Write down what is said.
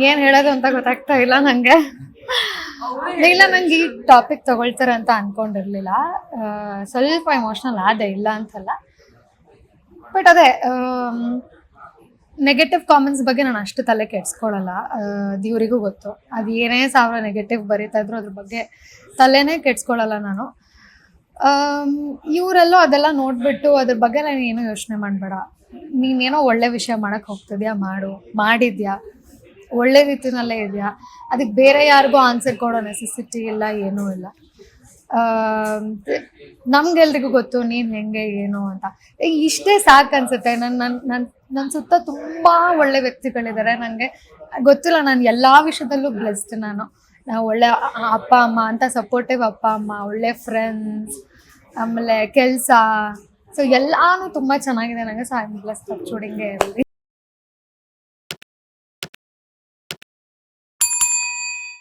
ಏನ್ ಹೇಳೋದು ಅಂತ ಗೊತ್ತಾಗ್ತಾ ಇಲ್ಲ ನಂಗೆ. ಇಲ್ಲ, ನಂಗೆ ಈ ಟಾಪಿಕ್ ತಗೊಳ್ತಾರೆ ಅಂತ ಅನ್ಕೊಂಡಿರ್ಲಿಲ್ಲ. ಸ್ವಲ್ಪ ಎಮೋಷ್ನಲ್ ಆದೆ, ಇಲ್ಲ ಅಂತಲ್ಲ. ಬಟ್ ಅದೇ ನೆಗೆಟಿವ್ ಕಾಮೆಂಟ್ಸ್ ಬಗ್ಗೆ ನಾನು ಅಷ್ಟು ತಲೆ ಕೆಡ್ಸ್ಕೊಳಲ್ಲ. ದೇವ್ರಿಗೂ ಗೊತ್ತು, ಅದು ಏನೇ ಸಾವಿರ ನೆಗೆಟಿವ್ ಬರೀತಾ ಇದ್ರು ಅದ್ರ ಬಗ್ಗೆ ತಲೆನೇ ಕೆಡ್ಸ್ಕೊಳಲ್ಲ ನಾನು. ಇವರೆಲ್ಲೋ ಅದೆಲ್ಲ ನೋಡ್ಬಿಟ್ಟು ಅದ್ರ ಬಗ್ಗೆ ನಾನು ಏನೂ ಯೋಚನೆ ಮಾಡಬೇಡ, ನೀನೇನೋ ಒಳ್ಳೆ ವಿಷಯ ಮಾಡಕ್ಕೆ ಹೋಗ್ತಿದ್ಯಾ, ಮಾಡಿದ್ಯಾ, ಒಳ್ಳೆ ರೀತಿನಲ್ಲೇ ಇದೆಯಾ, ಅದಕ್ಕೆ ಬೇರೆ ಯಾರಿಗೂ ಆನ್ಸರ್ ಕೊಡೋ ನೆಸೆಸಿಟಿ ಇಲ್ಲ, ಏನೂ ಇಲ್ಲ. ನಮ್ಗೆಲ್ರಿಗೂ ಗೊತ್ತು ನೀನು ಹೆಂಗೆ ಏನು ಅಂತ. ಇಷ್ಟೇ ಸಾಕು ಅನ್ಸುತ್ತೆ. ನನ್ನ ಸುತ್ತ ತುಂಬ ಒಳ್ಳೆ ವ್ಯಕ್ತಿಗಳಿದ್ದಾರೆ. ನನಗೆ ಗೊತ್ತಿಲ್ಲ, ನಾನು ಎಲ್ಲ ವಿಷಯದಲ್ಲೂ ಬ್ಲೆಸ್ಡ್. ನಾನು ಒಳ್ಳೆ ಅಪ್ಪ ಅಮ್ಮ ಅಂತ, ಸಪೋರ್ಟಿವ್ ಅಪ್ಪ ಅಮ್ಮ, ಒಳ್ಳೆ ಫ್ರೆಂಡ್ಸ್, ಆಮೇಲೆ ಕೆಲಸ, ಸೊ ಎಲ್ಲಾನು ತುಂಬ ಚೆನ್ನಾಗಿದೆ ನನಗೆ. So I am blessed. ಹಿಂಗೆ ಇರಲಿ.